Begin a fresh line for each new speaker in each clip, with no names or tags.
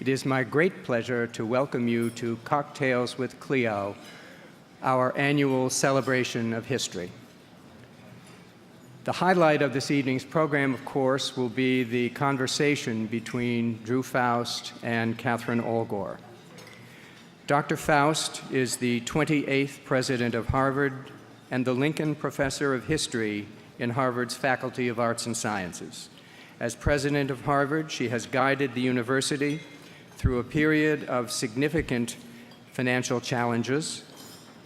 It is my great pleasure to welcome you to Cocktails with Clio, our annual celebration of history. The highlight of this evening's program, of course, will be the conversation between Drew Faust and Catherine Allgor. Dr. Faust is the 28th president of Harvard and the Lincoln Professor of History in Harvard's Faculty of Arts and Sciences. As president of Harvard, she has guided the university through a period of significant financial challenges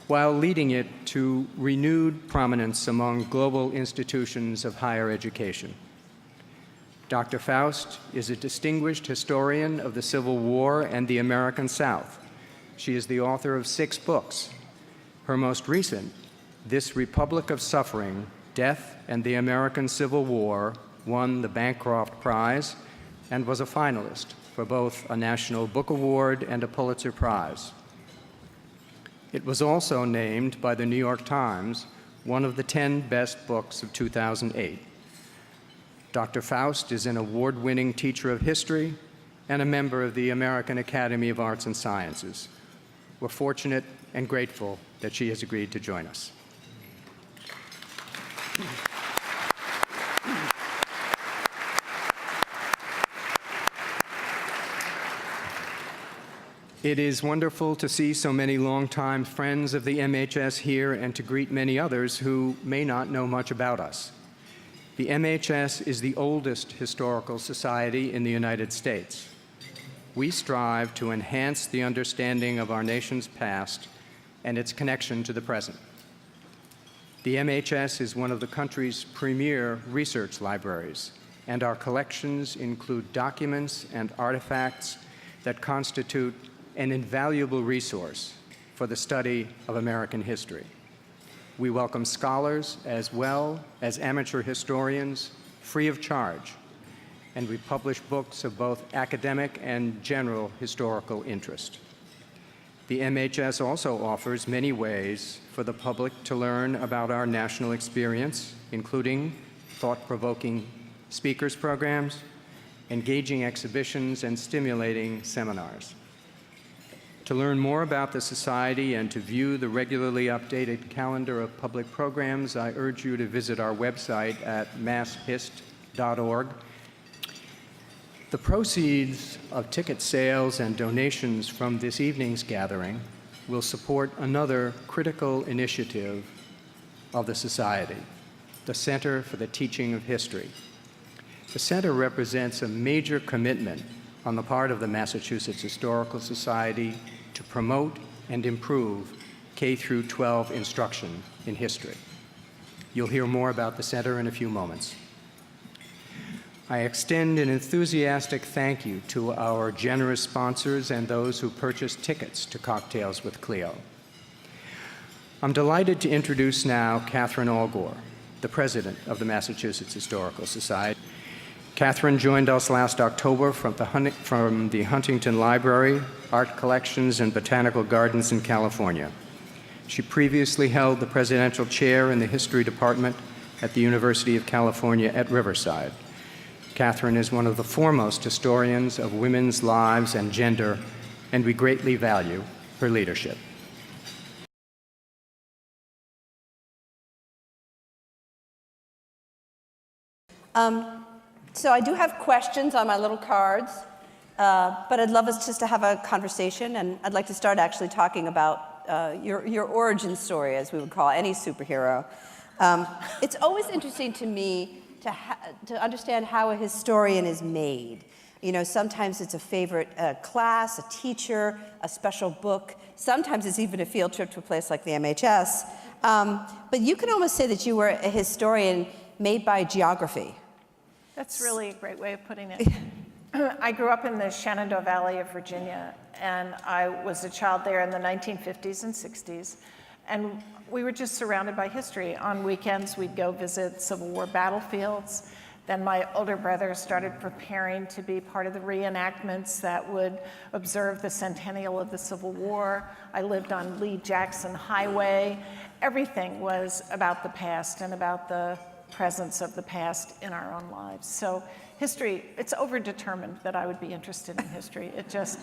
while leading it to renewed prominence among global institutions of higher education. Dr. Faust is a distinguished historian of the Civil War and the American South. She is the author of 6 books. Her most recent, This Republic of Suffering, Death and the American Civil War, won the Bancroft Prize and was a finalist for both a National Book Award and a Pulitzer Prize. It was also named by the New York Times one of the 10 best books of 2008. Dr. Faust is an award-winning teacher of history and a member of the American Academy of Arts and Sciences. We're fortunate and grateful that she has agreed to join us. It is wonderful to see so many longtime friends of the MHS here and to greet many others who may not know much about us. The MHS is the oldest historical society in the United States. We strive to enhance the understanding of our nation's past and its connection to the present. The MHS is one of the country's premier research libraries, and our collections include documents and artifacts that constitute an invaluable resource for the study of American history. We welcome scholars as well as amateur historians free of charge, and we publish books of both academic and general historical interest. The MHS also offers many ways for the public to learn about our national experience, including thought-provoking speakers programs, engaging exhibitions, and stimulating seminars. To learn more about the Society and to view the regularly updated calendar of public programs, I urge you to visit our website at masshist.org. The proceeds of ticket sales and donations from this evening's gathering will support another critical initiative of the Society, the Center for the Teaching of History. The Center represents a major commitment on the part of the Massachusetts Historical Society to promote and improve K-12 instruction in history. You'll hear more about the Center in a few moments. I extend an enthusiastic thank you to our generous sponsors and those who purchased tickets to Cocktails with Clio. I'm delighted to introduce now Catherine Allgor, the president of the Massachusetts Historical Society. Catherine joined us last October from the Huntington Library, Art Collections, and Botanical Gardens in California. She previously held the presidential chair in the History Department at the University of California at Riverside. Catherine is one of the foremost historians of women's lives and gender, and we greatly value her leadership.
So I do have questions on my little cards, but I'd love us just to have a conversation, and I'd like to start actually talking about your origin story, as we would call any superhero. It's always interesting to me to understand how a historian is made. You know, sometimes it's a favorite class, a teacher, a special book. Sometimes it's even a field trip to a place like the MHS. But you can almost say that you were a historian made by geography.
That's really a great way of putting it. I grew up in the Shenandoah Valley of Virginia, and I was a child there in the 1950s and 60s. And we were just surrounded by history. On weekends, we'd go visit Civil War battlefields. Then my older brother started preparing to be part of the reenactments that would observe the centennial of the Civil War. I lived on Lee Jackson Highway. Everything was about the past and about the presence of the past in our own lives. So history, it's overdetermined that I would be interested in history. It just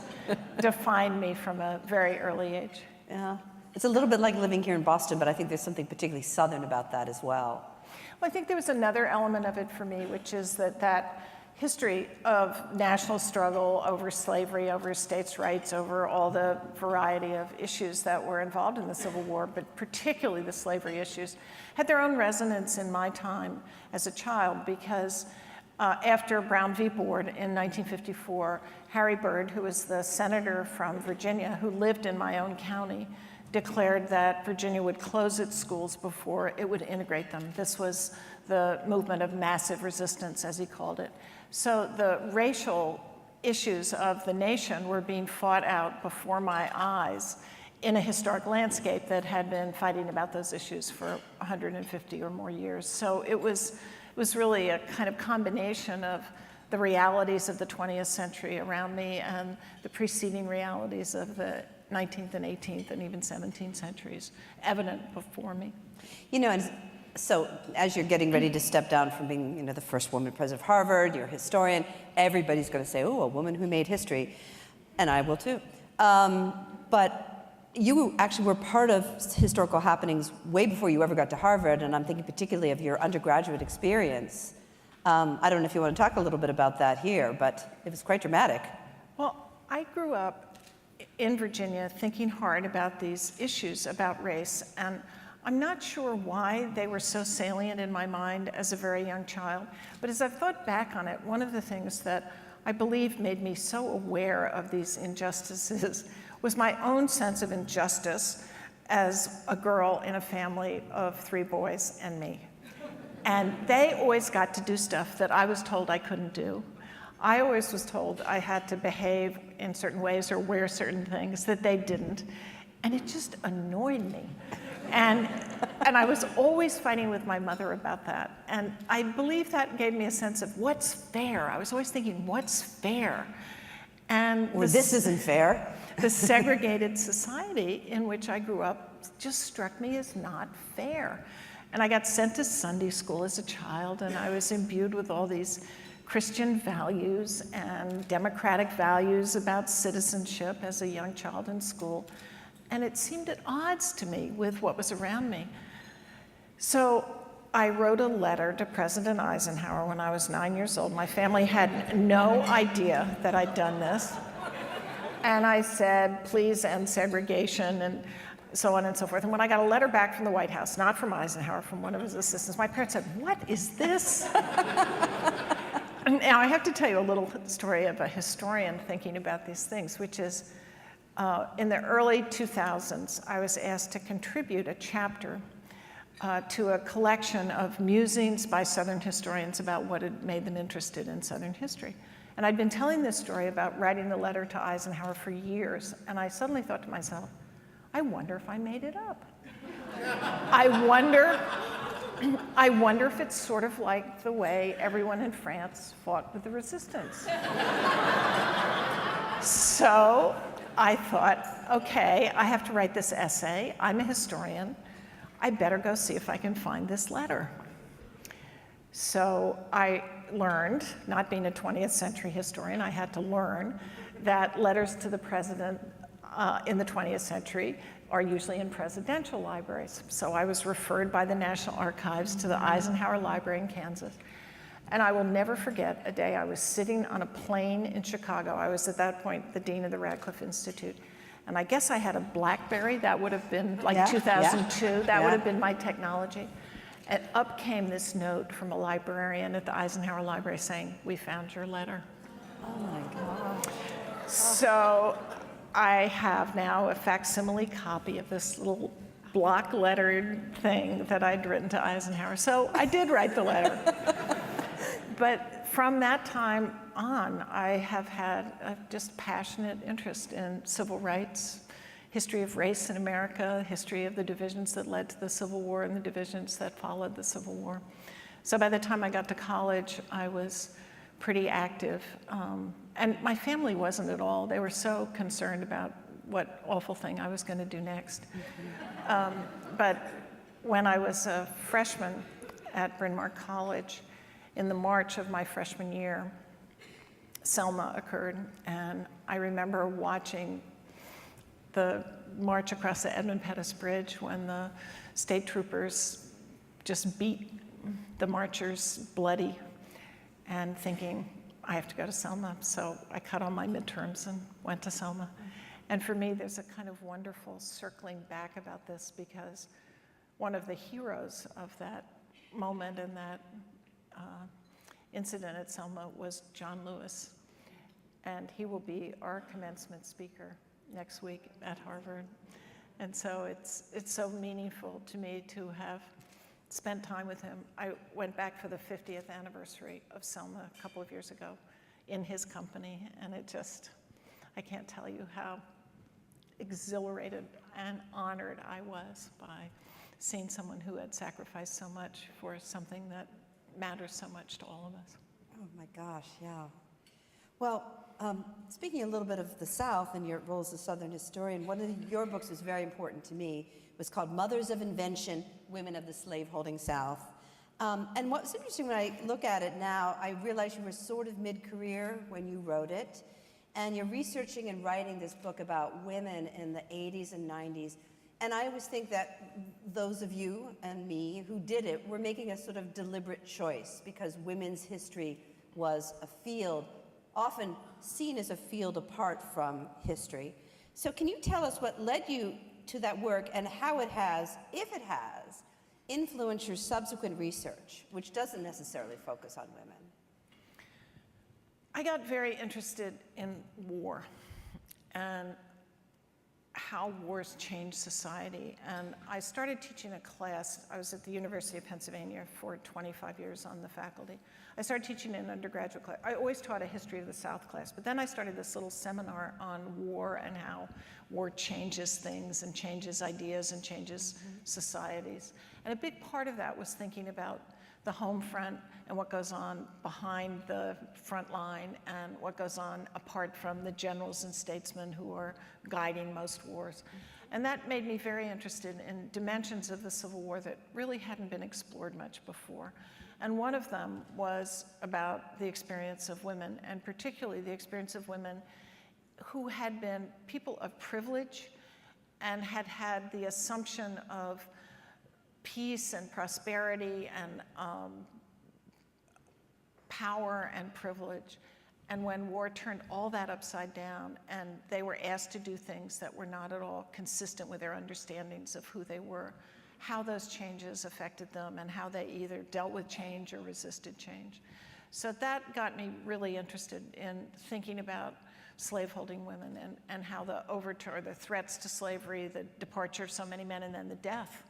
defined me from a very early age.
Yeah. It's a little bit like living here in Boston, but I think there's something particularly Southern about that as well.
Well, I think there was another element of it for me, which is that history of national struggle over slavery, over states' rights, over all the variety of issues that were involved in the Civil War, but particularly the slavery issues, had their own resonance in my time as a child, because after Brown v. Board in 1954, Harry Byrd, who was the senator from Virginia, who lived in my own county, declared that Virginia would close its schools before it would integrate them. This was the movement of massive resistance, as he called it. So the racial issues of the nation were being fought out before my eyes in a historic landscape that had been fighting about those issues for 150 or more years. So it was really a kind of combination of the realities of the 20th century around me and the preceding realities of the 19th and 18th and even 17th centuries evident before me.
You know, and so as you're getting ready to step down from being, you know, the first woman president of Harvard, you're a historian, everybody's going to say, oh, a woman who made history, and I will too. But you actually were part of historical happenings way before you ever got to Harvard, and I'm thinking particularly of your undergraduate experience. I don't know if you want to talk a little bit about that here, but it was quite dramatic.
Well, I grew up in Virginia thinking hard about these issues about race, and I'm not sure why they were so salient in my mind as a very young child, but as I've thought back on it, one of the things that I believe made me so aware of these injustices was my own sense of injustice as a girl in a family of 3 boys and me. And they always got to do stuff that I was told I couldn't do. I always was told I had to behave in certain ways or wear certain things that they didn't. And it just annoyed me. And I was always fighting with my mother about that. And I believe that gave me a sense of what's fair. I was always thinking, what's fair? And
Or this isn't fair.
The segregated society in which I grew up just struck me as not fair. And I got sent to Sunday school as a child, and I was imbued with all these Christian values and democratic values about citizenship as a young child in school. And it seemed at odds to me with what was around me. So I wrote a letter to President Eisenhower when I was 9 years old. My family had no idea that I'd done this. And I said, please end segregation, and so on and so forth. And when I got a letter back from the White House, not from Eisenhower, from one of his assistants, my parents said, what is this? Now, I have to tell you a little story of a historian thinking about these things, which is in the early 2000s, I was asked to contribute a chapter to a collection of musings by Southern historians about what had made them interested in Southern history. And I'd been telling this story about writing the letter to Eisenhower for years, and I suddenly thought to myself, I wonder if I made it up. I wonder if it's sort of like the way everyone in France fought with the resistance. So I thought, okay, I have to write this essay. I'm a historian. I better go see if I can find this letter. So I learned, not being a 20th century historian, I had to learn that letters to the president in the 20th century are usually in presidential libraries. So I was referred by the National Archives to the Eisenhower Library in Kansas. And I will never forget a day I was sitting on a plane in Chicago. I was at that point the dean of the Radcliffe Institute. And I guess I had a BlackBerry. That would have been like 2002. That would have been my technology. And up came this note from a librarian at the Eisenhower Library saying, we found your letter.
Oh my God.
So I have now a facsimile copy of this little block lettered thing that I'd written to Eisenhower. So I did write the letter. But from that time on, I have had a just passionate interest in civil rights, history of race in America, history of the divisions that led to the Civil War and the divisions that followed the Civil War. So by the time I got to college, I was pretty active. And my family wasn't at all. They were so concerned about what awful thing I was going to do next. But when I was a freshman at Bryn Mawr College in the March of my freshman year, Selma occurred, and I remember watching the march across the Edmund Pettus Bridge when the state troopers just beat the marchers bloody, and thinking, I have to go to Selma. So I cut all my midterms and went to Selma. And for me, there's a kind of wonderful circling back about this, because one of the heroes of that moment and that incident at Selma was John Lewis. And he will be our commencement speaker next week at Harvard. And so it's so meaningful to me to have spent time with him. I went back for the 50th anniversary of Selma a couple of years ago in his company, and I can't tell you how exhilarated and honored I was by seeing someone who had sacrificed so much for something that matters so much to all of us.
Oh my gosh, yeah. Well, speaking a little bit of the South and your role as a Southern historian, one of your books was very important to me. It was called Mothers of Invention, Women of the Slaveholding South. And what's interesting when I look at it now, I realize you were sort of mid-career when you wrote it, and you're researching and writing this book about women in the 80s and 90s. And I always think that those of you and me who did it were making a sort of deliberate choice, because women's history was a field often seen as a field apart from history. So can you tell us what led you to that work and how it has, if it has, influenced your subsequent research, which doesn't necessarily focus on women?
I got very interested in war and how wars change society. And I started teaching a class. I was at the University of Pennsylvania for 25 years on the faculty. I started teaching an undergraduate class. I always taught a history of the South class, but then I started this little seminar on war and how war changes things and changes ideas and changes societies. And a big part of that was thinking about the home front and what goes on behind the front line and what goes on apart from the generals and statesmen who are guiding most wars. And that made me very interested in dimensions of the Civil War that really hadn't been explored much before. And one of them was about the experience of women, and particularly the experience of women who had been people of privilege and had had the assumption of peace and prosperity and power and privilege. And when war turned all that upside down and they were asked to do things that were not at all consistent with their understandings of who they were, how those changes affected them and how they either dealt with change or resisted change. So that got me really interested in thinking about slaveholding women and how the overturn, the threats to slavery, the departure of so many men, and then the death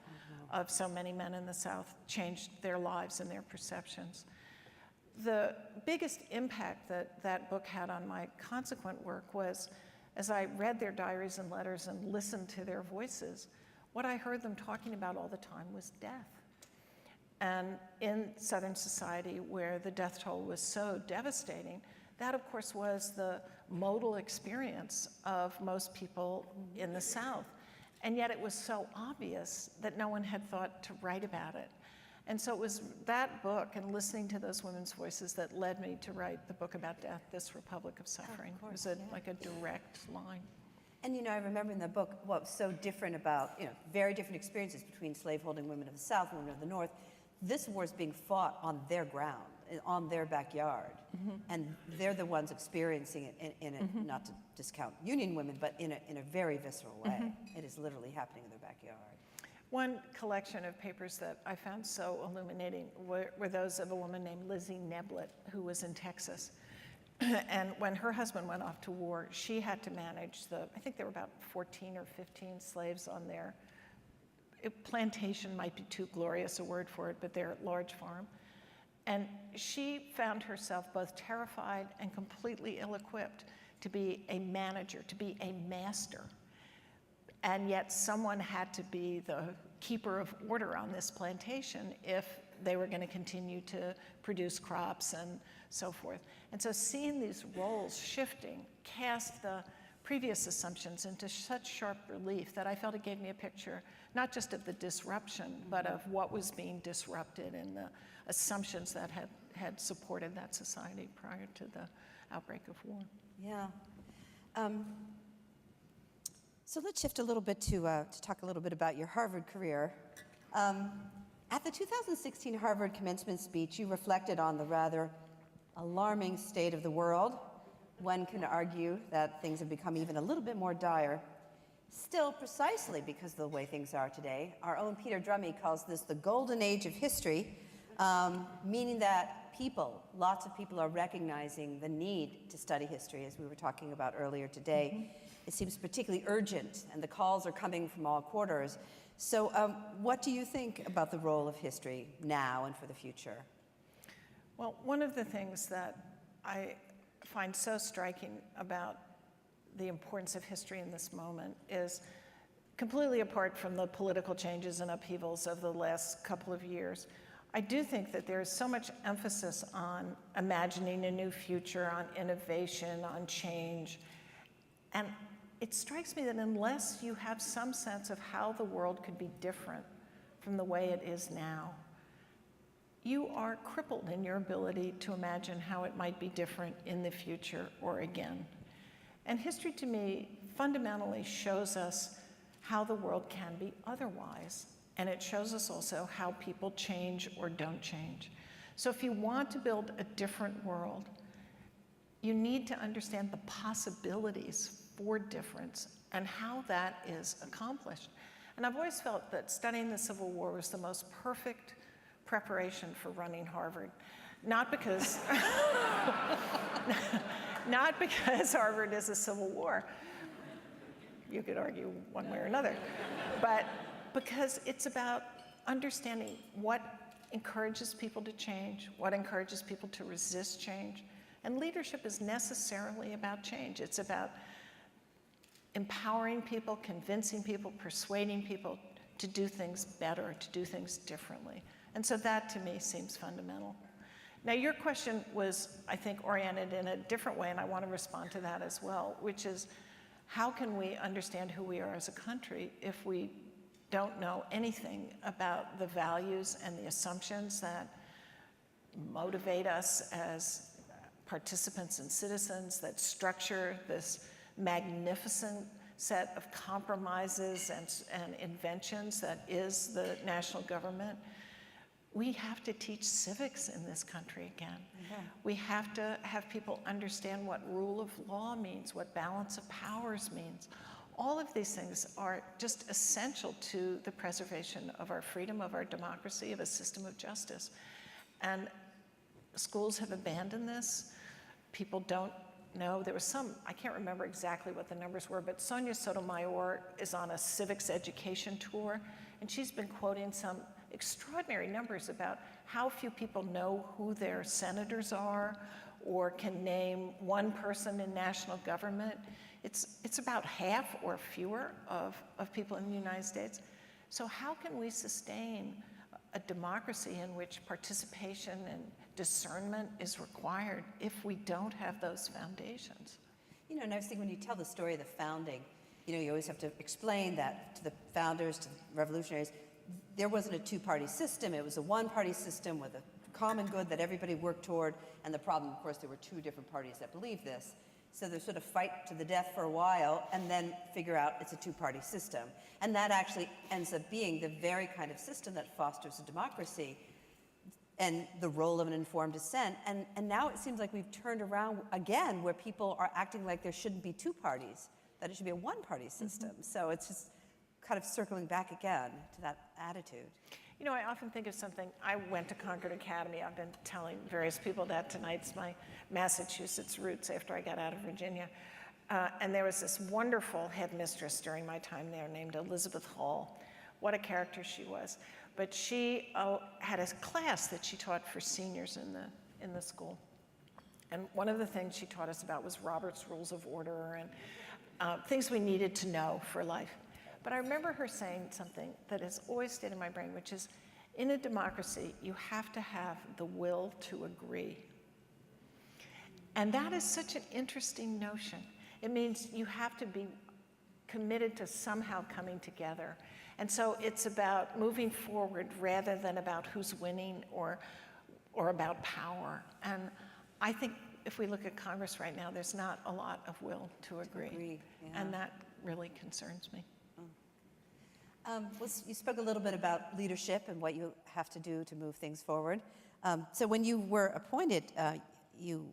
of so many men in the South changed their lives and their perceptions. The biggest impact that that book had on my consequent work was, as I read their diaries and letters and listened to their voices, what I heard them talking about all the time was death. And in Southern society, where the death toll was so devastating, that of course was the modal experience of most people in the South. And yet it was so obvious that no one had thought to write about it. And so it was that book and listening to those women's voices that led me to write the book about death, This Republic of Suffering.
Of course,
it was like a direct line.
And I remember in the book what was so different about, very different experiences between slaveholding women of the South and women of the North. This war is being fought on their ground, on their backyard. And they're the ones experiencing it in a, not to discount Union women, but in a very visceral way. It is literally happening in their backyard.
One collection of papers that I found so illuminating were those of a woman named Lizzie Neblett, who was in Texas. And when her husband went off to war, she had to manage I think there were about 14 or 15 slaves on their plantation, might be too glorious a word for it, but their large farm. And she found herself both terrified and completely ill-equipped to be a manager, to be a master. And yet someone had to be the keeper of order on this plantation if they were going to continue to produce crops and so forth. And so seeing these roles shifting cast the previous assumptions into such sharp relief that I felt it gave me a picture, not just of the disruption, but of what was being disrupted and the assumptions that had supported that society prior to the outbreak of war.
Yeah. So let's shift a little bit to talk a little bit about your Harvard career. At the 2016 Harvard commencement speech, you reflected on the rather alarming state of the world. One can argue that things have become even a little bit more dire. Still, precisely because of the way things are today, our own Peter Drummey calls this the golden age of history, meaning that lots of people are recognizing the need to study history, as we were talking about earlier today. It seems particularly urgent, and the calls are coming from all quarters. So what do you think about the role of history now and for the future?
Well, one of the things that I find so striking about the importance of history in this moment is, completely apart from the political changes and upheavals of the last couple of years, I do think that there is so much emphasis on imagining a new future, on innovation, on change. And it strikes me that unless you have some sense of how the world could be different from the way it is now, you are crippled in your ability to imagine how it might be different in the future or again. And history, to me, fundamentally shows us how the world can be otherwise. And it shows us also how people change or don't change. So if you want to build a different world, you need to understand the possibilities for difference and how that is accomplished. And I've always felt that studying the Civil War was the most perfect preparation for running Harvard. Not because, not because Harvard is a civil war. You could argue one way or another. But because it's about understanding what encourages people to change, what encourages people to resist change. And leadership is necessarily about change. It's about empowering people, convincing people, persuading people to do things better, to do things differently. And so that, to me, seems fundamental. Now, your question was, I think, oriented in a different way, and I want to respond to that as well, which is, how can we understand who we are as a country if we don't know anything about the values and the assumptions that motivate us as participants and citizens, that structure this magnificent set of compromises and inventions that is the national government? We have to teach civics in this country again. Mm-hmm. We have to have people understand what rule of law means, what balance of powers means. All of these things are just essential to the preservation of our freedom, of our democracy, of a system of justice. And schools have abandoned this. People don't know. There was some, I can't remember exactly what the numbers were, but Sonia Sotomayor is on a civics education tour, and she's been quoting some extraordinary numbers about how few people know who their senators are or can name one person in national government. It's about half or fewer of people in the United States. So how can we sustain a democracy in which participation and discernment is required if we don't have those foundations?
You know, and I was thinking when you tell the story of the founding, you know, you always have to explain that to the founders, to the revolutionaries, there wasn't a two-party system. It was a one-party system with a common good that everybody worked toward. And the problem, of course, there were two different parties that believed this. So they sort of fight to the death for a while and then figure out it's a two-party system. And that actually ends up being the very kind of system that fosters a democracy and the role of an informed dissent. And now it seems like we've turned around again where people are acting like there shouldn't be two parties, that it should be a one-party system. Mm-hmm. So it's just kind of circling back again to that attitude.
You know, I often think of something. I went to Concord Academy. I've been telling various people that tonight's my Massachusetts roots after I got out of Virginia. And there was this wonderful headmistress during my time there named Elizabeth Hall. What a character she was. But she had a class that she taught for seniors in the school. And one of the things she taught us about was Robert's Rules of Order and things we needed to know for life. But I remember her saying something that has always stayed in my brain, which is, in a democracy, you have to have the will to agree. And that is such an interesting notion. It means you have to be committed to somehow coming together. And so it's about moving forward rather than about who's winning or about power. And I think if we look at Congress right now, there's not a lot of will to agree.
Yeah.
And that really concerns me.
You spoke a little bit about leadership and what you have to do to move things forward. So when you were appointed, you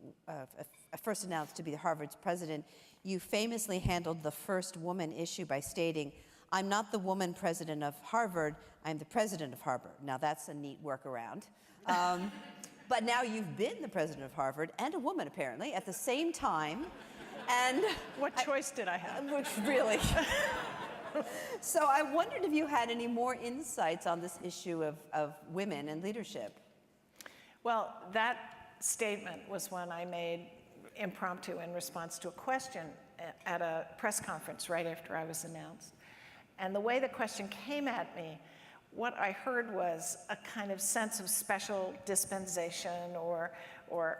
first announced to be Harvard's president, you famously handled the first woman issue by stating, "I'm not the woman president of Harvard, I'm the president of Harvard." Now that's a neat workaround. But now you've been the president of Harvard, and a woman apparently, at the same time. And
What choice did I have?
which really. So I wondered if you had any more insights on this issue of women and leadership.
Well, that statement was one I made impromptu in response to a question at a press conference right after I was announced. And the way the question came at me, what I heard was a kind of sense of special dispensation or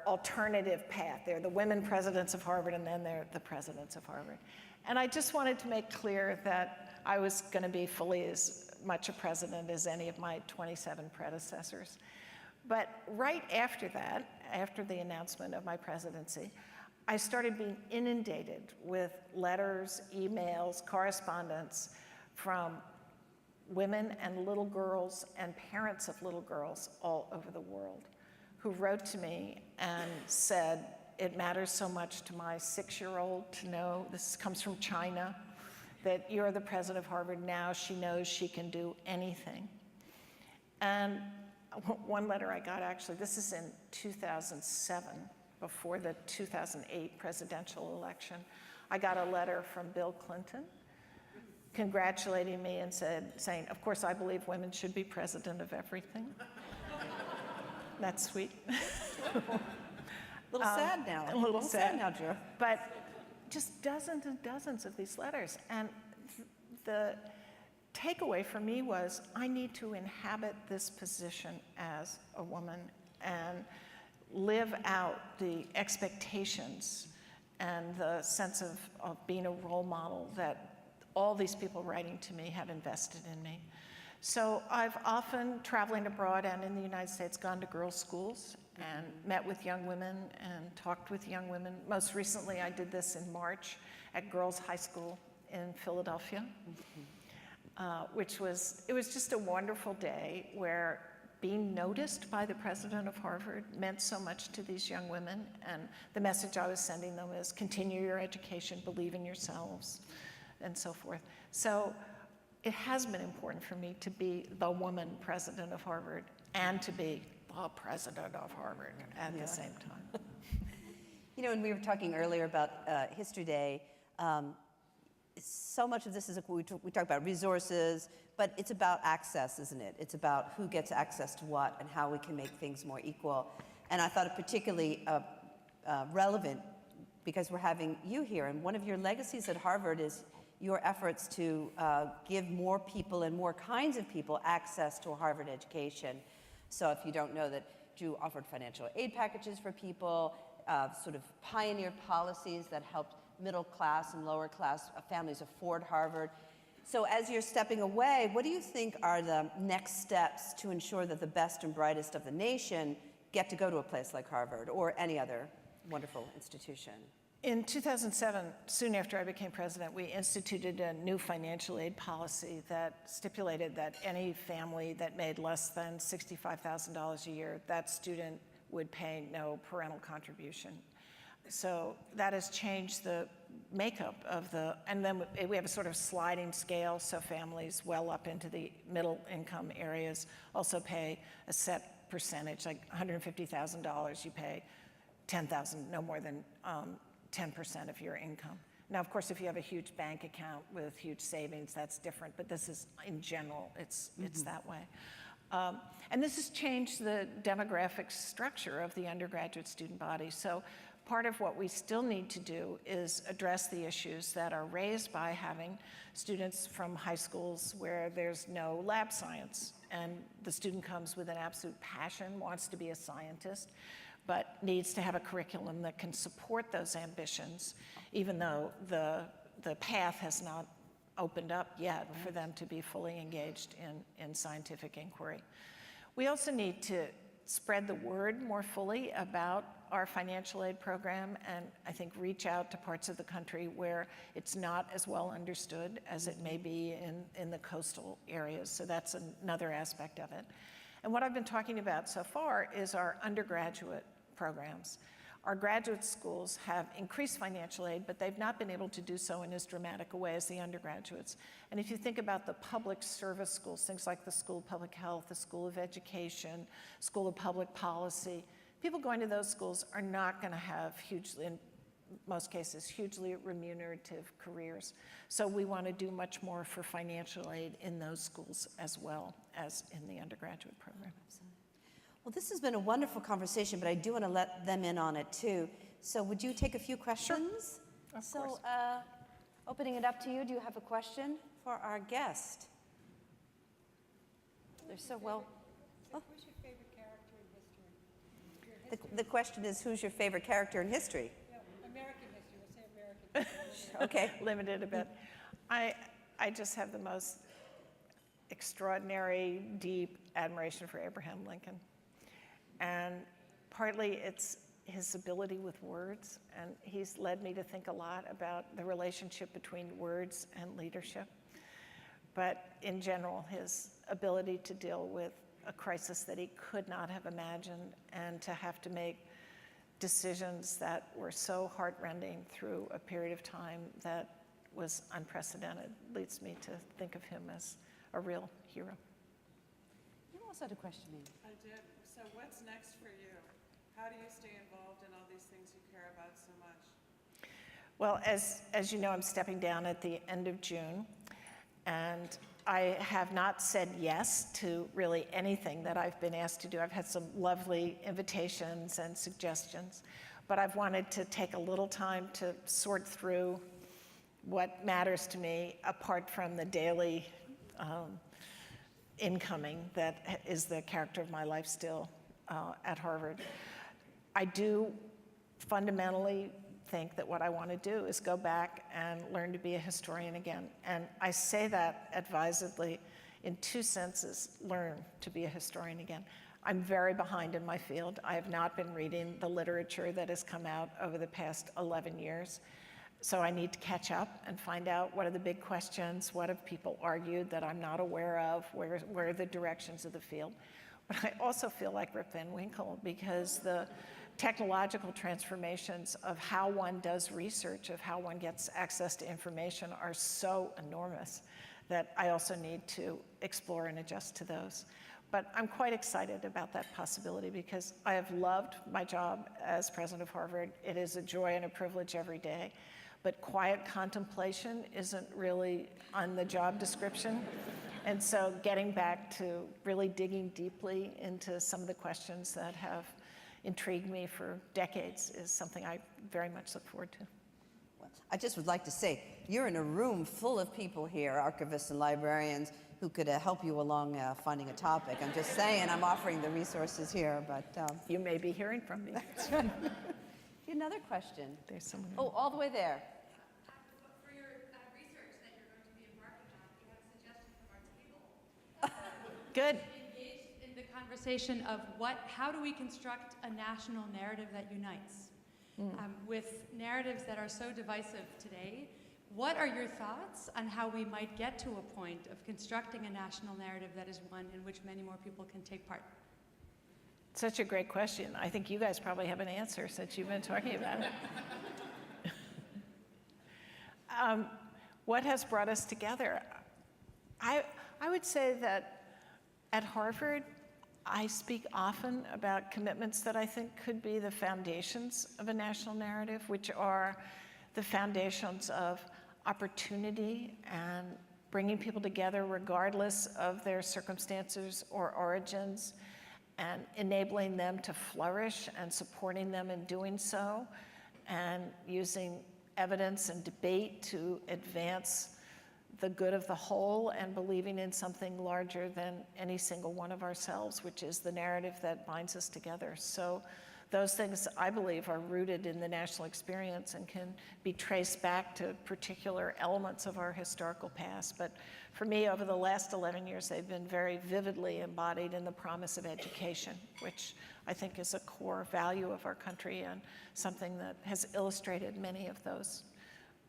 alternative path. They're the women presidents of Harvard, and then they're the presidents of Harvard. And I just wanted to make clear that I was going to be fully as much a president as any of my 27 predecessors. But right after that, after the announcement of my presidency, I started being inundated with letters, emails, correspondence from women and little girls and parents of little girls all over the world who wrote to me and said, "It matters so much to my 6-year-old to know," this comes from China, "that you're the president of Harvard. Now she knows she can do anything." And one letter I got, actually, this is in 2007, before the 2008 presidential election. I got a letter from Bill Clinton congratulating me and saying, "Of course, I believe women should be president of everything." That's sweet.
A little sad now.
A little sad
now, Drew.
But just dozens and dozens of these letters. And the takeaway for me was, I need to inhabit this position as a woman and live out the expectations and the sense of being a role model that all these people writing to me have invested in me. So I've often, traveling abroad and in the United States, gone to girls' schools and met with young women and talked with young women. Most recently, I did this in March at Girls High School in Philadelphia, it was just a wonderful day where being noticed by the president of Harvard meant so much to these young women. And the message I was sending them is, continue your education, believe in yourselves, and so forth. So it has been important for me to be the woman president of Harvard and to be the president of Harvard at the same time.
You know, when we were talking earlier about History Day, so much of this is, we talk about resources, but it's about access, isn't it? It's about who gets access to what and how we can make things more equal. And I thought it particularly relevant because we're having you here, and one of your legacies at Harvard is your efforts to give more people and more kinds of people access to a Harvard education. So if you don't know that Drew offered financial aid packages for people, sort of pioneered policies that helped middle class and lower class families afford Harvard. So as you're stepping away, what do you think are the next steps to ensure that the best and brightest of the nation get to go to a place like Harvard or any other wonderful institution?
In 2007, soon after I became president, we instituted a new financial aid policy that stipulated that any family that made less than $65,000 a year, that student would pay no parental contribution. So that has changed the makeup of and then we have a sort of sliding scale, so families well up into the middle income areas also pay a set percentage, like $150,000, you pay $10,000, no more than 10% of your income. Now, of course, if you have a huge bank account with huge savings, that's different, but this is, in general, it's that way. And this has changed the demographic structure of the undergraduate student body. So part of what we still need to do is address the issues that are raised by having students from high schools where there's no lab science, and the student comes with an absolute passion, wants to be a scientist, but needs to have a curriculum that can support those ambitions, even though the path has not opened up yet for them to be fully engaged in scientific inquiry. We also need to spread the word more fully about our financial aid program, and I think reach out to parts of the country where it's not as well understood as it may be in the coastal areas. So that's another aspect of it. And what I've been talking about so far is our undergraduate programs. Our graduate schools have increased financial aid, but they've not been able to do so in as dramatic a way as the undergraduates. And if you think about the public service schools, things like the School of Public Health, the School of Education, School of Public Policy, people going to those schools are not going to have hugely, in most cases, hugely remunerative careers. So we want to do much more for financial aid in those schools as well as in the undergraduate program.
Well, this has been a wonderful conversation, but I do want to let them in on it too. So would you take a few questions?
Sure. Of course.
Opening it up to you, do you have a question for our guest? They're so well.
Who's your favorite character in history?
The question is, who's your favorite character in history?
Yeah, American history. Let's say American history.
Okay.
Limited a bit. I just have the most extraordinary, deep admiration for Abraham Lincoln. And partly it's his ability with words, and he's led me to think a lot about the relationship between words and leadership. But in general, his ability to deal with a crisis that he could not have imagined and to have to make decisions that were so heartrending through a period of time that was unprecedented leads me to think of him as a real hero.
You also had a question, Amy.
I did. So what's next for you? How do you stay involved in all these things you care about so much?
Well, as you know, I'm stepping down at the end of June, and I have not said yes to really anything that I've been asked to do. I've had some lovely invitations and suggestions, but I've wanted to take a little time to sort through what matters to me apart from the daily incoming that is the character of my life still at Harvard. I do fundamentally think that what I want to do is go back and learn to be a historian again. And I say that advisedly in two senses: learn to be a historian again. I'm very behind in my field. I have not been reading the literature that has come out over the past 11 years. So I need to catch up and find out what are the big questions, what have people argued that I'm not aware of, where are the directions of the field. But I also feel like Rip Van Winkle, because the technological transformations of how one does research, of how one gets access to information are so enormous that I also need to explore and adjust to those. But I'm quite excited about that possibility because I have loved my job as president of Harvard. It is a joy and a privilege every day. But quiet contemplation isn't really on the job description. And so getting back to really digging deeply into some of the questions that have intrigued me for decades is something I very much look forward to.
I just would like to say, you're in a room full of people here, archivists and librarians, who could help you along finding a topic. I'm just saying, I'm offering the resources here, but...
You may be hearing from me.
Another question.
There's someone.
Oh, all the way there.
For your research that you're going to be embarking on, we have a suggestion from our table.
Good.
Engaged in the conversation of how do we construct a national narrative that unites? With narratives that are so divisive today, what are your thoughts on how we might get to a point of constructing a national narrative that is one in which many more people can take part?
Such a great question. I think you guys probably have an answer since you've been talking about it. What has brought us together? I would say that at Harvard, I speak often about commitments that I think could be the foundations of a national narrative, which are the foundations of opportunity and bringing people together regardless of their circumstances or origins, and enabling them to flourish and supporting them in doing so, and using evidence and debate to advance the good of the whole, and believing in something larger than any single one of ourselves, which is the narrative that binds us together. So those things, I believe, are rooted in the national experience and can be traced back to particular elements of our historical past. But for me, over the last 11 years, they've been very vividly embodied in the promise of education, which I think is a core value of our country and something that has illustrated many of those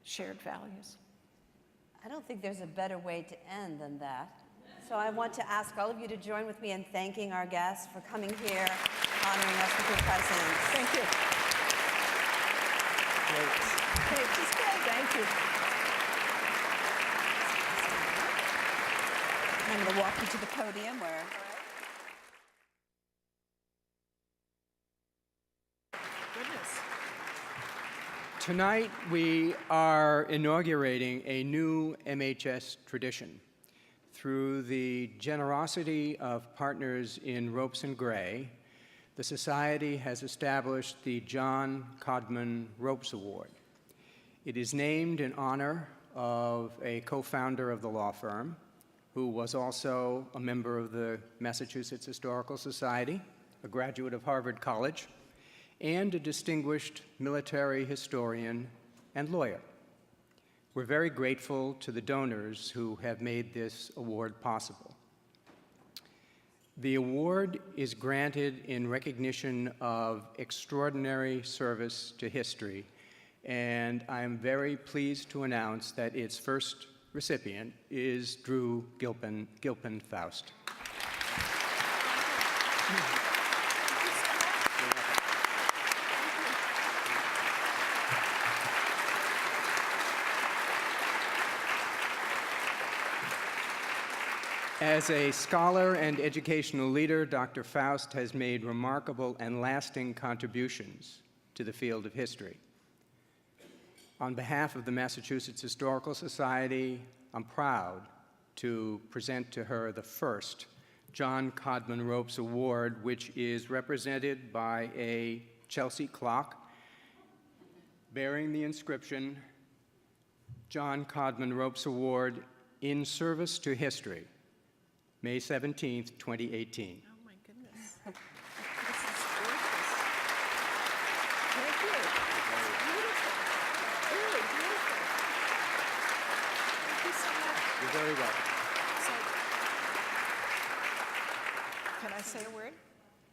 shared values.
I don't think there's a better way to end than that. So I want to ask all of you to join with me in thanking our guests for coming here, honoring us with your presence.
Thank you. Great. Just great. Thank you.
I'm going to walk you to the podium where...
Goodness.
Tonight, we are inaugurating a new MHS tradition. Through the generosity of partners in Ropes and Gray, the Society has established the John Cadman Ropes Award. It is named in honor of a co-founder of the law firm, who was also a member of the Massachusetts Historical Society, a graduate of Harvard College, and a distinguished military historian and lawyer. We're very grateful to the donors who have made this award possible. The award is granted in recognition of extraordinary service to history, and I am very pleased to announce that its first recipient is Drew Gilpin Faust. As a scholar and educational leader, Dr. Faust has made remarkable and lasting contributions to the field of history. On behalf of the Massachusetts Historical Society, I'm proud to present to her the first John Cadman Ropes Award, which is represented by a Chelsea clock bearing the inscription, John Cadman Ropes Award in Service to History, May 17th, 2018.
Oh, my goodness. This is gorgeous. Thank you. Beautiful. Really beautiful. Thank you so much.
You're very welcome.
So, can I say a word?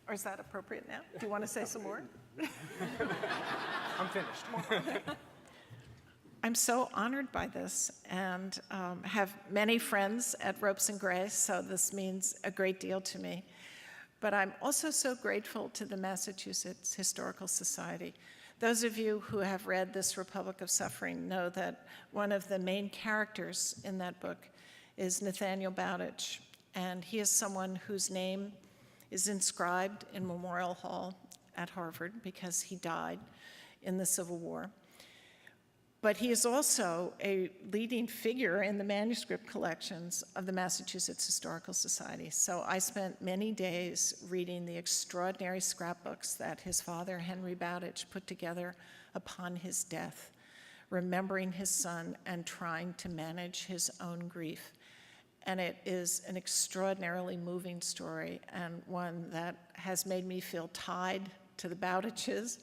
Or is that appropriate now? Do you want to say some more?
I'm finished.
I'm so honored by this and have many friends at Ropes and Gray, so this means a great deal to me. But I'm also so grateful to the Massachusetts Historical Society. Those of you who have read This Republic of Suffering know that one of the main characters in that book is Nathaniel Bowditch, and he is someone whose name is inscribed in Memorial Hall at Harvard because he died in the Civil War. But he is also a leading figure in the manuscript collections of the Massachusetts Historical Society. So I spent many days reading the extraordinary scrapbooks that his father, Henry Bowditch, put together upon his death, remembering his son and trying to manage his own grief. And it is an extraordinarily moving story and one that has made me feel tied to the Bowditches,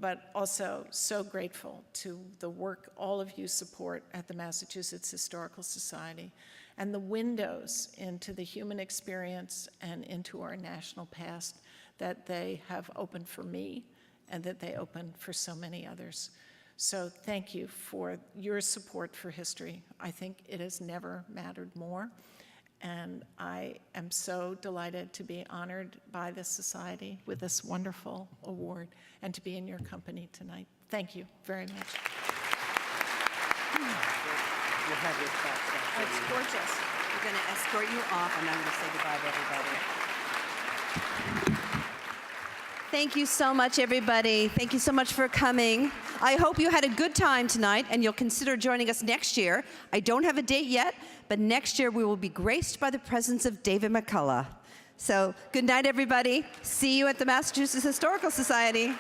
but also so grateful to the work all of you support at the Massachusetts Historical Society and the windows into the human experience and into our national past that they have opened for me and that they open for so many others. So thank you for your support for history. I think it has never mattered more. And I am so delighted to be honored by this society with this wonderful award and to be in your company tonight. Thank you very much.
You'll have this back.
It's gorgeous.
We're going to escort you off, and I'm going to say goodbye to everybody. Thank you so much, everybody. Thank you so much for coming. I hope you had a good time tonight, and you'll consider joining us next year. I don't have a date yet, but next year we will be graced by the presence of David McCullough. So good night, everybody. See you at the Massachusetts Historical Society.